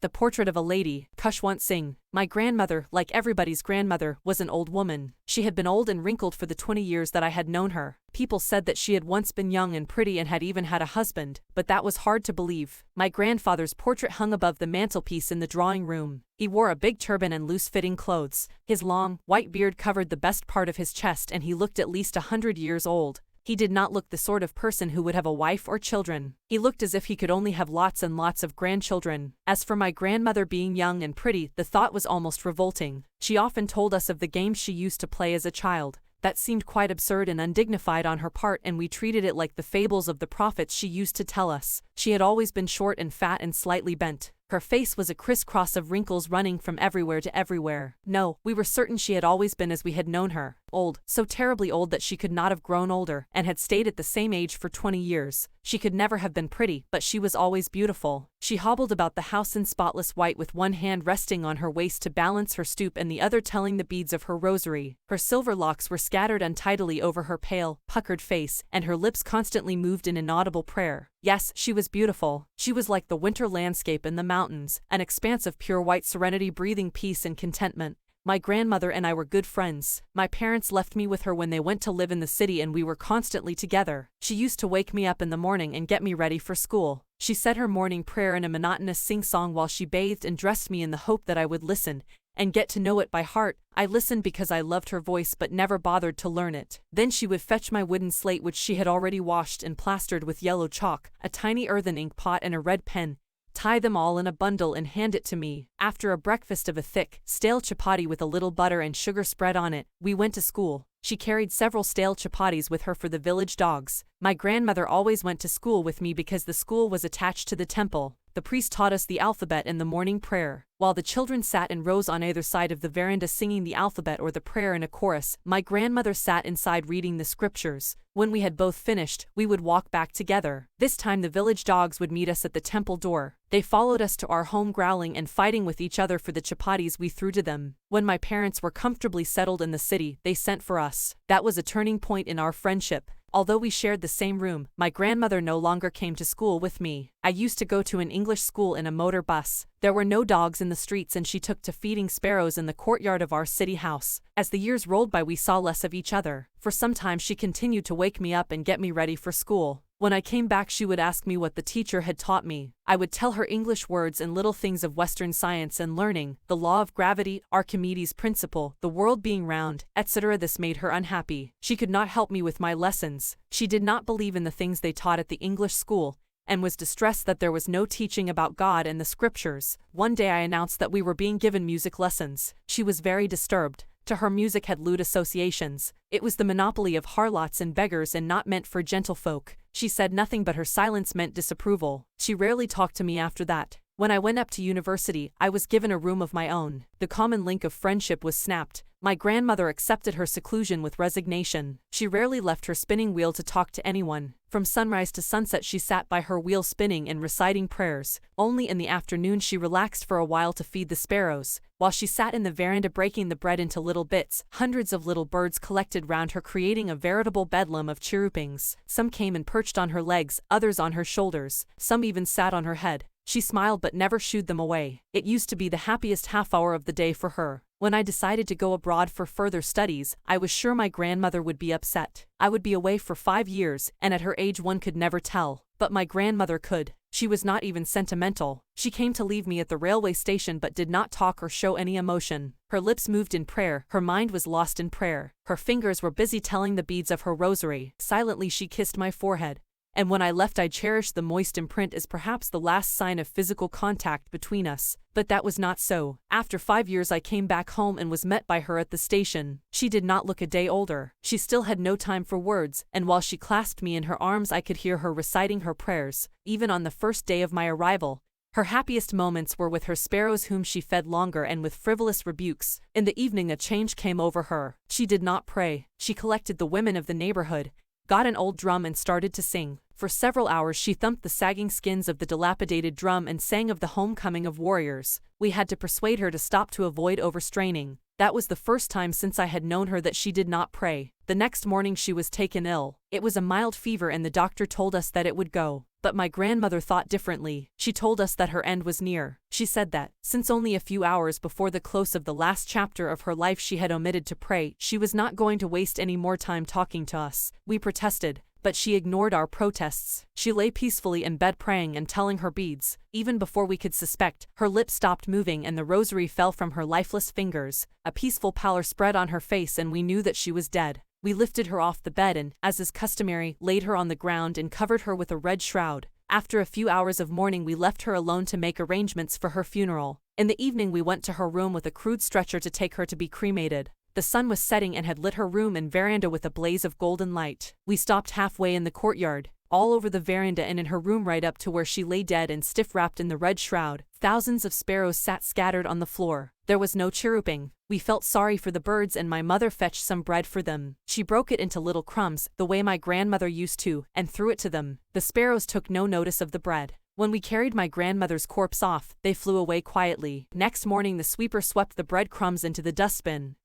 The Portrait of a Lady, Khushwant Singh. My grandmother, like everybody's grandmother, was an old woman. She had been old and wrinkled for the 20 years that I had known her. People said that she had once been young and pretty and had even had a husband, but that was hard to believe. My grandfather's portrait hung above the mantelpiece in the drawing room. He wore a big turban and loose-fitting clothes. His long, white beard covered the best part of his chest and he looked at least 100 years old. He did not look the sort of person who would have a wife or children. He looked as if he could only have lots and lots of grandchildren. As for my grandmother being young and pretty, the thought was almost revolting. She often told us of the games she used to play as a child. That seemed quite absurd and undignified on her part, and we treated it like the fables of the prophets she used to tell us. She had always been short and fat and slightly bent. Her face was a crisscross of wrinkles running from everywhere to everywhere. No, we were certain she had always been as we had known her. Old, so terribly old that she could not have grown older, and had stayed at the same age for 20 years. She could never have been pretty, but she was always beautiful. She hobbled about the house in spotless white with one hand resting on her waist to balance her stoop and the other telling the beads of her rosary. Her silver locks were scattered untidily over her pale, puckered face, and her lips constantly moved in inaudible prayer. Yes, she was beautiful. She was like the winter landscape in the mountains, an expanse of pure white serenity breathing peace and contentment. My grandmother and I were good friends. My parents left me with her when they went to live in the city and we were constantly together. She used to wake me up in the morning and get me ready for school. She said her morning prayer in a monotonous sing-song while she bathed and dressed me in the hope that I would listen and get to know it by heart. I listened because I loved her voice but never bothered to learn it. Then she would fetch my wooden slate which she had already washed and plastered with yellow chalk, a tiny earthen ink pot and a red pen, tie them all in a bundle and hand it to me. After a breakfast of a thick, stale chapati with a little butter and sugar spread on it, we went to school. She carried several stale chapatis with her for the village dogs. My grandmother always went to school with me because the school was attached to the temple. The priest taught us the alphabet and the morning prayer. While the children sat in rows on either side of the veranda singing the alphabet or the prayer in a chorus, my grandmother sat inside reading the scriptures. When we had both finished, we would walk back together. This time the village dogs would meet us at the temple door. They followed us to our home growling and fighting with each other for the chapatis we threw to them. When my parents were comfortably settled in the city, they sent for us. That was a turning point in our friendship. Although we shared the same room, my grandmother no longer came to school with me. I used to go to an English school in a motor bus. There were no dogs in the streets and she took to feeding sparrows in the courtyard of our city house. As the years rolled by we saw less of each other. For some time she continued to wake me up and get me ready for school. When I came back she would ask me what the teacher had taught me. I would tell her English words and little things of Western science and learning, the law of gravity, Archimedes' principle, the world being round, etc. This made her unhappy. She could not help me with my lessons. She did not believe in the things they taught at the English school, and was distressed that there was no teaching about God and the scriptures. One day I announced that we were being given music lessons. She was very disturbed. To her music had lewd associations. It was the monopoly of harlots and beggars and not meant for gentlefolk. She said nothing but her silence meant disapproval. She rarely talked to me after that. When I went up to university, I was given a room of my own. The common link of friendship was snapped. My grandmother accepted her seclusion with resignation. She rarely left her spinning wheel to talk to anyone. From sunrise to sunset she sat by her wheel spinning and reciting prayers. Only in the afternoon she relaxed for a while to feed the sparrows. While she sat in the veranda breaking the bread into little bits, hundreds of little birds collected round her creating a veritable bedlam of chirrupings. Some came and perched on her legs, others on her shoulders. Some even sat on her head. She smiled but never shooed them away. It used to be the happiest half hour of the day for her. When I decided to go abroad for further studies, I was sure my grandmother would be upset. I would be away for 5 years, and at her age one could never tell. But my grandmother could. She was not even sentimental. She came to leave me at the railway station but did not talk or show any emotion. Her lips moved in prayer, her mind was lost in prayer. Her fingers were busy telling the beads of her rosary. Silently she kissed my forehead. And when I left I cherished the moist imprint as perhaps the last sign of physical contact between us. But that was not so. After 5 years I came back home and was met by her at the station. She did not look a day older. She still had no time for words, and while she clasped me in her arms I could hear her reciting her prayers. Even on the first day of my arrival, her happiest moments were with her sparrows whom she fed longer and with frivolous rebukes. In the evening a change came over her. She did not pray. She collected the women of the neighborhood, got an old drum and started to sing. For several hours she thumped the sagging skins of the dilapidated drum and sang of the homecoming of warriors. We had to persuade her to stop to avoid overstraining. That was the first time since I had known her that she did not pray. The next morning she was taken ill. It was a mild fever and the doctor told us that it would go. But my grandmother thought differently. She told us that her end was near. She said that, since only a few hours before the close of the last chapter of her life she had omitted to pray, she was not going to waste any more time talking to us. We protested, but she ignored our protests. She lay peacefully in bed praying and telling her beads. Even before we could suspect, her lips stopped moving and the rosary fell from her lifeless fingers. A peaceful pallor spread on her face and we knew that she was dead. We lifted her off the bed and, as is customary, laid her on the ground and covered her with a red shroud. After a few hours of mourning we left her alone to make arrangements for her funeral. In the evening we went to her room with a crude stretcher to take her to be cremated. The sun was setting and had lit her room and veranda with a blaze of golden light. We stopped halfway in the courtyard, all over the veranda and in her room right up to where she lay dead and stiff-wrapped in the red shroud. Thousands of sparrows sat scattered on the floor. There was no chirruping. We felt sorry for the birds and my mother fetched some bread for them. She broke it into little crumbs, the way my grandmother used to, and threw it to them. The sparrows took no notice of the bread. When we carried my grandmother's corpse off, they flew away quietly. Next morning the sweeper swept the bread crumbs into the dustbin.